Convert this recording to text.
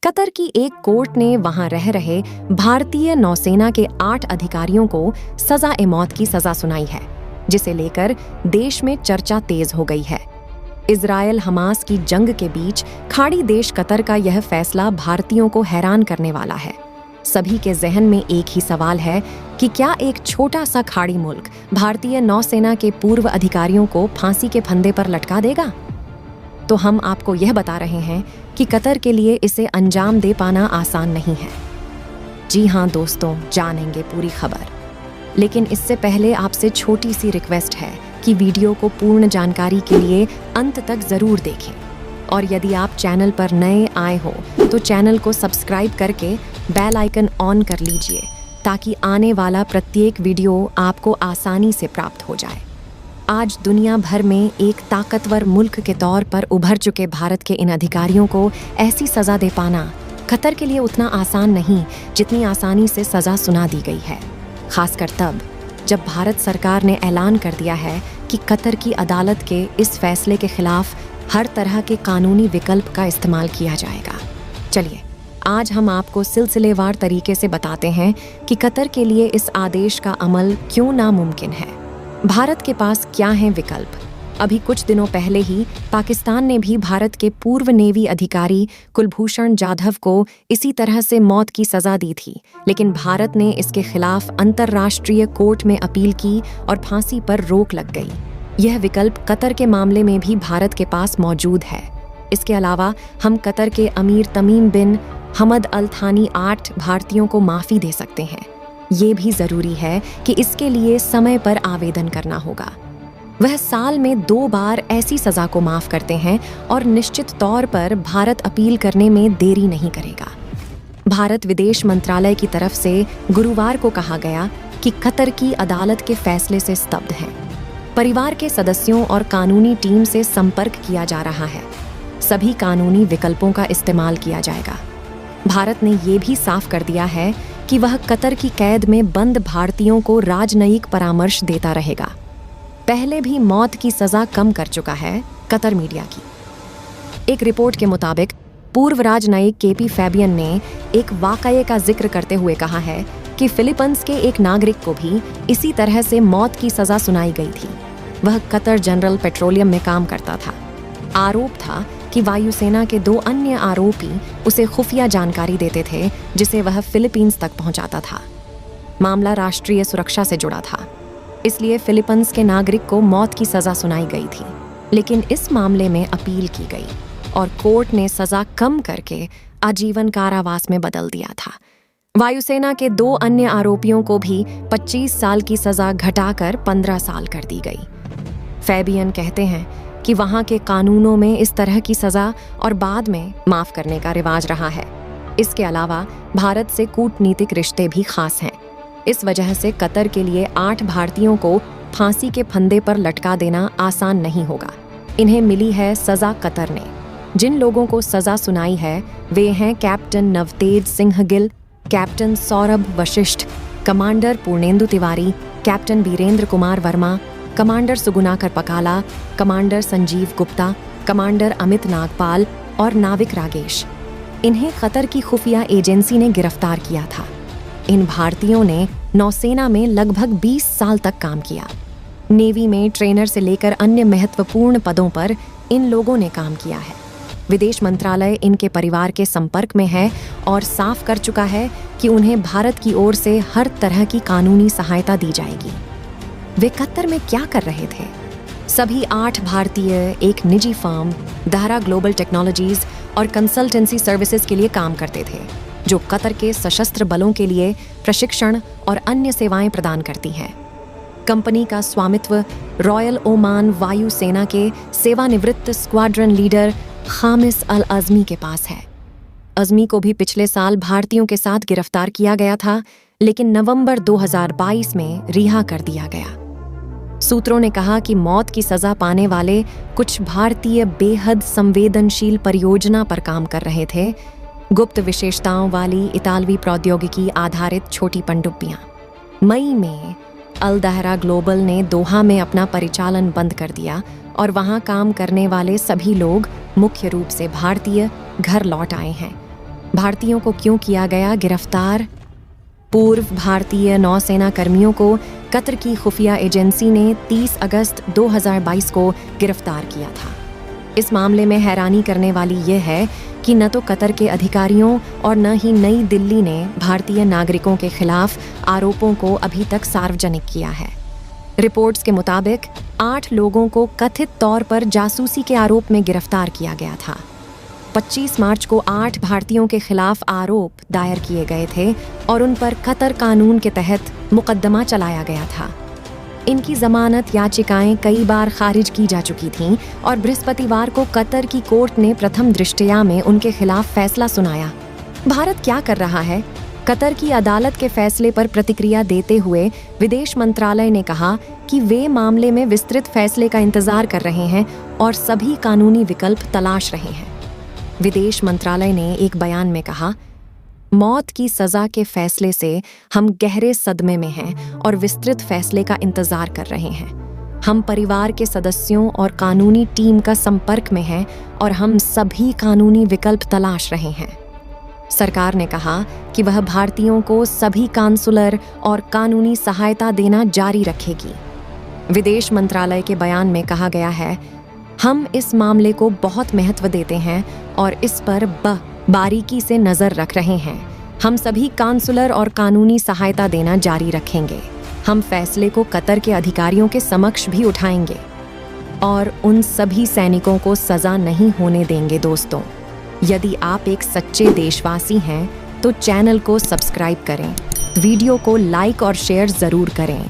Qatar की एक court ने वहां रह रहे भारतीय नौसेना के 8 अधिकारियों को सजा-ए-मौत की सजा सुनाई है, जिसे लेकर देश में चर्चा तेज हो गई है। इजरायल हमास की जंग के बीच खाड़ी देश कतर का यह फैसला भारतीयों को हैरान करने वाला है। सभी के जहन में एक ही सवाल है कि क्या एक छोटा सा खाड़ी मुल्क भारतीय नौसेना के पूर्व अधिकारियों को फांसी के फंदे पर लटका देगा? तो हम आपको यह बता रहे हैं कि कतर के लिए इसे अंजाम दे पाना आसान नहीं है। जी हाँ दोस्तों, जानेंगे पूरी खबर। लेकिन इससे पहले आपसे छोटी सी रिक्वेस्ट है कि वीडियो को पूर्ण जानकारी के लिए अंत तक जरूर देखें। और यदि आप चैनल पर नए आए हो तो चैनल को सब्सक्राइब करके बेल आइकन ऑन कर लीजिए, ताकि आने वाला प्रत्येक वीडियो आपको आसानी से प्राप्त हो जाए। आज दुनिया भर में एक ताकतवर मुल्क के तौर पर उभर चुके भारत के इन अधिकारियों को ऐसी सजा दे पाना कतर के लिए उतना आसान नहीं जितनी आसानी से सजा सुना दी गई है। खासकर तब जब भारत सरकार ने ऐलान कर दिया है कि कतर की अदालत के इस फैसले के खिलाफ हर तरह के कानूनी विकल्प का इस्तेमाल किया जाएगा। चलिए आज हम आपको सिलसिलेवार तरीके से बताते हैं कि कतर के लिए इस आदेश का अमल क्यों नामुमकिन है। भारत के पास क्या हैं विकल्प? अभी कुछ दिनों पहले ही पाकिस्तान ने भी भारत के पूर्व नेवी अधिकारी कुलभूषण जाधव को इसी तरह से मौत की सजा दी थी, लेकिन भारत ने इसके खिलाफ अंतर्राष्ट्रीय कोर्ट में अपील की और फांसी पर रोक लग गई। यह विकल्प कतर के मामले में भी भारत के पास मौजूद है। इसके अलावा हम कतर के अमीर तमीम बिन हमद अल थानी 8 भारतीयों को माफ़ी दे सकते हैं। ये भी ज़रूरी है कि इसके लिए समय पर आवेदन करना होगा। वह साल में 2 बार ऐसी सज़ा को माफ़ करते हैं और निश्चित तौर पर भारत अपील करने में देरी नहीं करेगा। भारत विदेश मंत्रालय की तरफ से गुरुवार को कहा गया कि कतर की अदालत के फैसले से स्तब्ध है। परिवार के सदस्यों और कानूनी टीम से संपर्क किया जा रहा है। सभी कानूनी विकल्पों का इस्तेमाल किया जाएगा। भारत ने ये भी साफ कर दिया है कि वह कतर की कैद में बंद भारतीयों को राजनयिक परामर्श देता रहेगा। पहले भी मौत की सजा कम कर चुका है कतर मीडिया की। एक रिपोर्ट के मुताबिक पूर्व राजनयिक केपी फैबियन ने एक वाकये का जिक्र करते हुए कहा है कि फिलीपींस के एक नागरिक को भी इसी तरह से मौत की सजा सुनाई गई थी। वह कतर जनरल पेट्रोलियम में काम करता था। आरोप था कि वायुसेना के 2 अन्य आरोपी उसे खुफिया जानकारी देते थे, जिसे वह फिलीपींस तक पहुंचाता था। मामला राष्ट्रीय सुरक्षा से जुड़ा था, इसलिए फिलीपींस के नागरिक को मौत की सजा सुनाई गई थी। लेकिन इस मामले में अपील की गई और कोर्ट ने सजा कम करके आजीवन कारावास में बदल दिया था। वायुसेना के 2 अन्य आरोपियों को भी 25 साल की सजा घटाकर 15 साल कर दी गई। फैबियन कहते हैं कि वहाँ के कानूनों में इस तरह की सजा और बाद में माफ करने का रिवाज रहा है। इसके अलावा भारत से कूटनीतिक रिश्ते भी खास हैं। इस वजह से कतर के लिए 8 भारतीयों को फांसी के फंदे पर लटका देना आसान नहीं होगा। इन्हें मिली है सजा कतर ने। जिन लोगों को सजा सुनाई है वे हैं captain Navtej Singh Gill, captain Saurabh Vashishtha, commander Purnendu Tiwari, captain Virendra Kumar Verma, commander Sugunakar Pakala, commander Sanjeev Gupta, commander Amit Nagpal और नाविक रागेश। इन्हें कतर की खुफिया एजेंसी ने गिरफ्तार किया था। इन भारतीयों ने नौसेना में लगभग 20 साल तक काम किया। नेवी में ट्रेनर से लेकर अन्य महत्वपूर्ण पदों पर इन लोगों ने काम किया है। विदेश मंत्रालय इनके परिवार के संपर्क में है और साफ कर चुका है कि उन्हें भारत की ओर से हर तरह की कानूनी सहायता दी जाएगी। वे कतर में क्या कर रहे थे? सभी 8 भारतीय एक निजी फर्म दाहरा ग्लोबल टेक्नोलॉजीज और कंसल्टेंसी सर्विसेज के लिए काम करते थे, जो कतर के सशस्त्र बलों के लिए प्रशिक्षण और अन्य सेवाएं प्रदान करती हैं। कंपनी का स्वामित्व रॉयल ओमान वायु सेना के सेवानिवृत्त स्क्वाड्रन लीडर खामिस अल अज़मी के पास है। अज़मी को भी पिछले साल भारतीयों के साथ गिरफ्तार किया गया था, लेकिन नवंबर 2022 में रिहा कर दिया गया। सूत्रों ने कहा कि मौत की सजा पाने वाले कुछ भारतीय बेहद संवेदनशील परियोजना पर काम कर रहे थे। गुप्त विशेषताओं वाली इतालवी प्रौद्योगिकी आधारित छोटी पनडुब्बियां। मई में अल दाहरा ग्लोबल ने दोहा में अपना परिचालन बंद कर दिया और वहां काम करने वाले सभी लोग मुख्य रूप से भारतीय घर लौट आए हैं। भारतीयों को क्यों किया गया गिरफ्तार? पूर्व भारतीय नौसेना कर्मियों को कतर की खुफिया एजेंसी ने 30 अगस्त 2022 को गिरफ्तार किया था। इस मामले में हैरानी करने वाली यह है कि न तो कतर के अधिकारियों और न ही नई दिल्ली ने भारतीय नागरिकों के खिलाफ आरोपों को अभी तक सार्वजनिक किया है। रिपोर्ट्स के मुताबिक 8 लोगों को कथित तौर पर जासूसी के आरोप में गिरफ्तार किया गया था। 25 मार्च को 8 भारतीयों के खिलाफ आरोप दायर किए गए थे और उन पर कतर कानून के तहत मुकदमा चलाया गया था। इनकी जमानत याचिकाएं कई बार खारिज की जा चुकी थीं और बृहस्पतिवार को कतर की कोर्ट ने प्रथम दृष्टया में उनके खिलाफ फैसला सुनाया। भारत क्या कर रहा है? कतर की अदालत के फैसले पर प्रतिक्रिया देते हुए विदेश मंत्रालय ने कहा कि वे मामले में विस्तृत फैसले का इंतजार कर रहे हैं और सभी कानूनी विकल्प तलाश रहे हैं। विदेश मंत्रालय ने एक बयान में कहा, मौत की सजा के फैसले से हम गहरे सदमे में हैं और विस्तृत फैसले का इंतजार कर रहे हैं। हम परिवार के सदस्यों और कानूनी टीम का संपर्क में हैं और हम सभी कानूनी विकल्प तलाश रहे हैं। सरकार ने कहा कि वह भारतीयों को सभी काउंसलर और कानूनी सहायता देना जारी रखेगी। विदेश मंत्रालय के बयान में कहा गया है, हम इस मामले को बहुत महत्व देते हैं और इस पर बारीकी से नजर रख रहे हैं। हम सभी काउंसलर और कानूनी सहायता देना जारी रखेंगे। हम फैसले को कतर के अधिकारियों के समक्ष भी उठाएंगे और उन सभी सैनिकों को सजा नहीं होने देंगे। दोस्तों, यदि आप एक सच्चे देशवासी हैं तो चैनल को सब्सक्राइब करें, वीडियो को लाइक और शेयर जरूर करें।